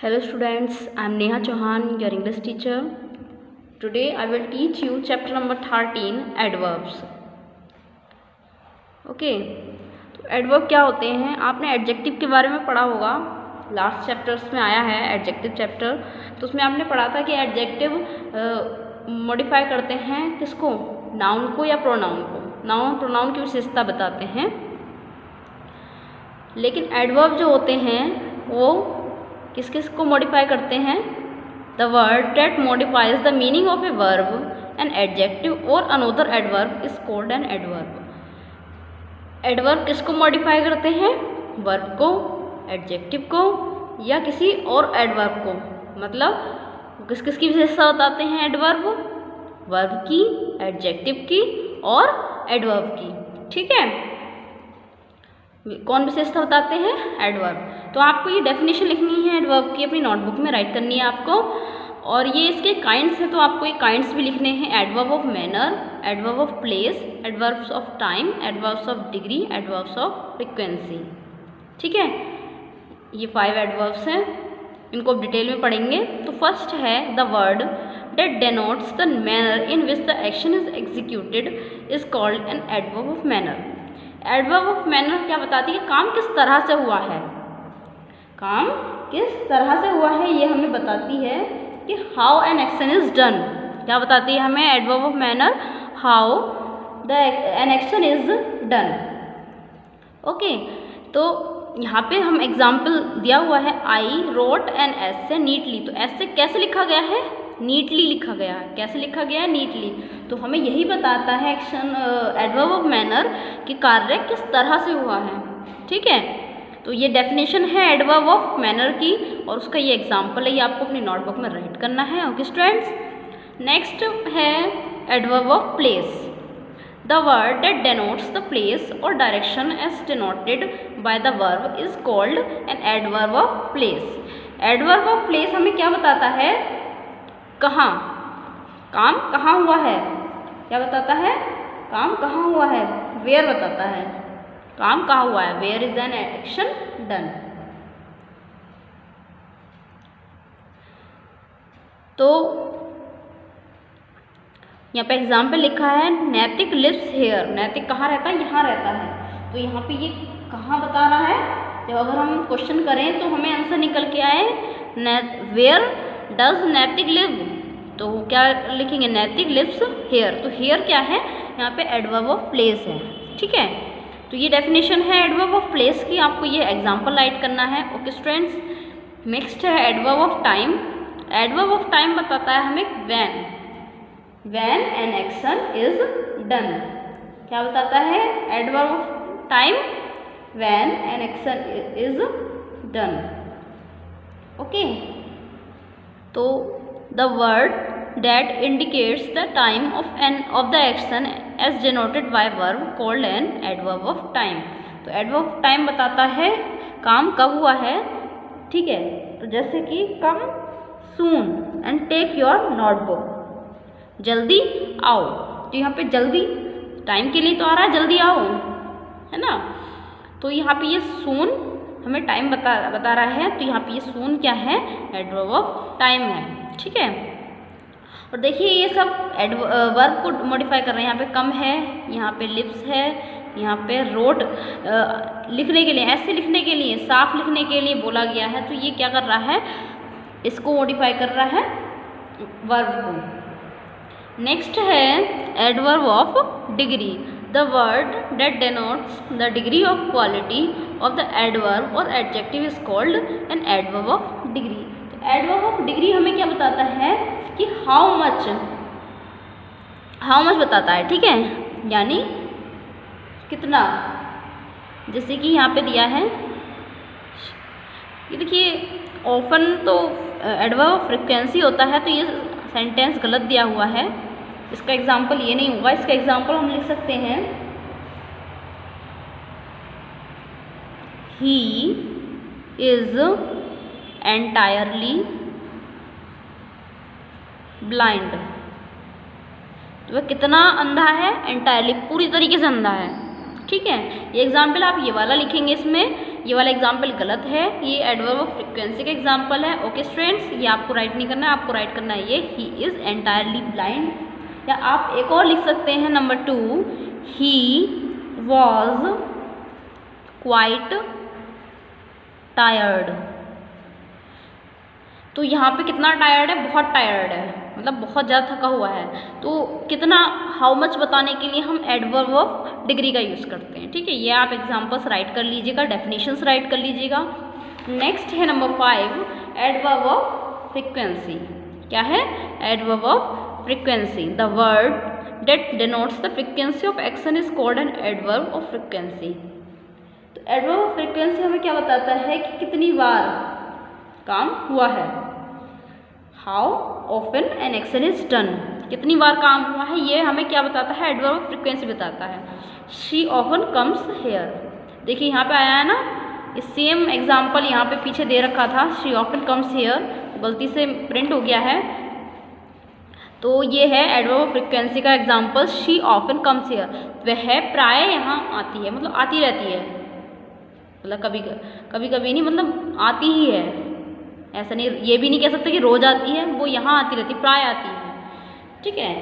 Hello students, I am Neha Chauhan, your English teacher. Today I will teach you chapter number 13 adverbs. Okay, तो adverb क्या होते हैं? आपने adjective के बारे में पढ़ा होगा, लास्ट चैप्टर्स में आया है एडजेक्टिव चैप्टर। तो उसमें आपने पढ़ा था कि एडजेक्टिव मॉडिफाई करते हैं किसको, नाउन को या प्रोनाउन को। नाउन प्रोनाउन की विशेषता बताते हैं, लेकिन एडवर्ब जो होते हैं वो किस किस को मॉडिफाई करते हैं? The word that modifies the meaning of a verb, an adjective और another adverb is called an adverb. Adverb किसको मॉडिफाई करते हैं? वर्ब को, एडजेक्टिव को या किसी और एडवर्ब को। मतलब किस किस की विशेषता बताते हैं एडवर्ब? वर्ब की, एडजेक्टिव की और एडवर्ब की। ठीक है, कौन विशेषता बताते हैं? एडवर्ब। तो आपको ये डेफिनेशन लिखनी है एडवर्ब की, अपनी नोटबुक में राइट करनी है आपको। और ये इसके काइंड्स हैं, तो आपको ये काइंड्स भी लिखने हैं। Adverb of manner, adverb of place, adverbs of time, adverbs of degree, adverbs of frequency. ठीक है, ये 5 एडवर्ब्स हैं, इनको अब डिटेल में पढ़ेंगे। तो फर्स्ट है the word that denotes the manner in which the action is executed is called an adverb of manner. Adverb of manner क्या बताती है? काम किस तरह से हुआ है, काम किस तरह से हुआ है ये हमें बताती है कि how an action is done. क्या बताती है हमें adverb of manner? How the an action is done. Okay, तो यहाँ पे हम एग्जाम्पल दिया हुआ है, I wrote an essay neatly. तो ऐसे कैसे लिखा गया है? नीटली लिखा गया है। कैसे लिखा गया है? नीटली। तो हमें यही बताता है एक्शन एडवर्ब ऑफ मैनर कि कार्य किस तरह से हुआ है। ठीक है, तो ये डेफिनेशन है एडवर्ब ऑफ मैनर की और उसका ये एग्जाम्पल है, ये आपको अपनी नोटबुक में राइट करना है। ओके स्टूडेंट्स, नेक्स्ट है adverb of place. The word that denotes the place और direction as denoted by the verb is called an adverb of place. Adverb of place हमें क्या बताता है? कहाँ, काम कहाँ हुआ है। क्या बताता है? काम कहाँ हुआ है। वेयर बताता है, काम कहाँ हुआ है। Where is an action done. तो यहाँ पे एग्जाम्पल लिखा है, नैतिक लिव्स हेयर। नैतिक कहाँ रहता है? यहाँ रहता है। तो यहाँ पे ये कहाँ बता रहा है? जब अगर हम क्वेश्चन करें तो हमें आंसर निकल के आए वेयर डज नैतिक लिव, तो क्या लिखेंगे? नैतिक लिव्स हेयर। तो हेयर क्या है? यहाँ पे एडवर्ब ऑफ प्लेस है। ठीक है, तो ये डेफिनेशन है एडवर्ब ऑफ प्लेस की, आपको ये एग्जाम्पल राइट करना है। ओके स्टूडेंट्स, नेक्स्ट है adverb of time. Adverb of time बताता है हमें when an action is done. क्या बताता है adverb of time? When an action is done. Okay, तो the word that indicates the time of the action as denoted by verb called an adverb of time. तो adverb of time बताता है काम कब हुआ है। ठीक है, तो जैसे कि come soon and take your notebook, जल्दी आओ। तो यहाँ पे जल्दी टाइम के लिए तो आ रहा है, जल्दी आओ, है ना। तो यहाँ पे ये soon हमें टाइम बता रहा है, तो यहाँ पे ये soon क्या है? एडवर्ब ऑफ टाइम है। ठीक है, और देखिए ये सब वर्ब को मॉडिफाई कर रहे हैं। यहाँ पे कम है, यहाँ पे लिप्स है, यहाँ पे रोड लिखने के लिए, ऐसे लिखने के लिए, साफ लिखने के लिए बोला गया है। तो ये क्या कर रहा है? इसको मॉडिफाई कर रहा है वर्ब को। नेक्स्ट है adverb of degree. The word that denotes the degree of quality of the adverb और adjective is called an adverb of degree. Adverb of degree हमें क्या बताता है कि हाउ मच बताता है। ठीक है, यानी कितना। जैसे कि यहाँ पे दिया है, ये देखिए ऑफन तो एडवर्ब ऑफ फ्रीक्वेंसी होता है, तो ये सेंटेंस गलत दिया हुआ है, इसका एग्जाम्पल ये नहीं होगा। इसका एग्जाम्पल हम लिख सकते हैं, ही इज एंटायरली ब्लाइंड। तो वह कितना अंधा है? एंटायरली, पूरी तरीके से अंधा है। ठीक है, ये एग्जाम्पल आप ये वाला लिखेंगे इसमें ये वाला एग्जाम्पल गलत है, ये एडवर्ब ऑफ फ्रीक्वेंसी का एग्जाम्पल है। ओके स्टूडेंट्स, ये आपको राइट नहीं करना है, आपको राइट करना है ये ही इज़ एंटायरली ब्लाइंड। या आप एक और लिख सकते हैं number 2, he was quite tired. तो यहाँ पे कितना टायर्ड है, बहुत टायर्ड है, मतलब बहुत ज़्यादा थका हुआ है। तो कितना, हाउ मच बताने के लिए हम एडवर्ब ऑफ डिग्री का यूज़ करते हैं। ठीक है, ये आप एग्जाम्पल्स राइट कर लीजिएगा, डेफिनेशंस राइट कर लीजिएगा। नेक्स्ट है नंबर 5, एडवर्ब ऑफ फ्रीक्वेंसी। क्या है? Adverb of frequency. The word that denotes the frequency of action is called an adverb of frequency. तो एडवर्ब ऑफ फ्रीक्वेंसी हमें क्या बताता है कि कितनी बार काम हुआ है। How often an action is done, कितनी बार काम हुआ है, ये हमें क्या बताता है, एडवर्ब ऑफ फ्रीक्वेंसी बताता है। शी ऑफन कम्स हेयर, देखिए यहाँ पे आया है ना, सेम एग्जाम्पल यहाँ पे पीछे दे रखा था, शी ऑफन कम्स हेयर, गलती से प्रिंट हो गया है। तो ये है एडवर्ब ऑफ फ्रीक्वेंसी का example, she often comes here. वह प्राय यहाँ आती है, मतलब आती रहती है, मतलब कभी कभी नहीं, मतलब आती ही है। ऐसा नहीं, ये भी नहीं कह सकते कि रोज आती है, वो यहाँ आती रहती, प्राय आती है। ठीक है,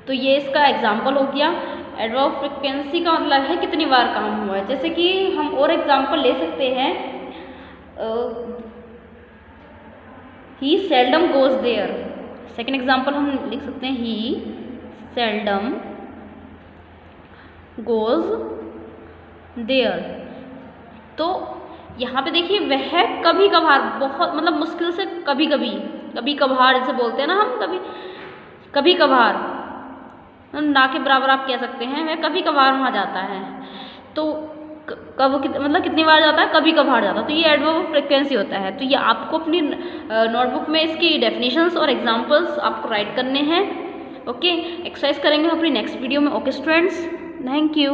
तो ये इसका एग्जाम्पल हो गया। एडवर्ब ऑफ फ्रीक्वेंसी का मतलब है कितनी बार काम हुआ है। जैसे कि हम और एग्जाम्पल ले सकते हैं, he seldom goes there. Second example हम लिख सकते हैं, ही सेल्डम गोज देयर। तो यहाँ पे देखिए, वह कभी कभार, बहुत मतलब मुश्किल से कभी कभार जैसे बोलते हैं ना हम, कभी कभार, ना के बराबर आप कह सकते हैं, वह कभी कभार वहाँ जाता है। तो मतलब कितनी बार जाता है, कभी कभार जाता है। तो ये एडवर्ब ऑफ फ्रीक्वेंसी होता है। तो ये आपको अपनी नोटबुक में इसकी डेफिनेशंस और एग्जाम्पल्स आपको राइट करने हैं। ओके, एक्सरसाइज करेंगे हम अपनी नेक्स्ट वीडियो में। Okay students, thank you.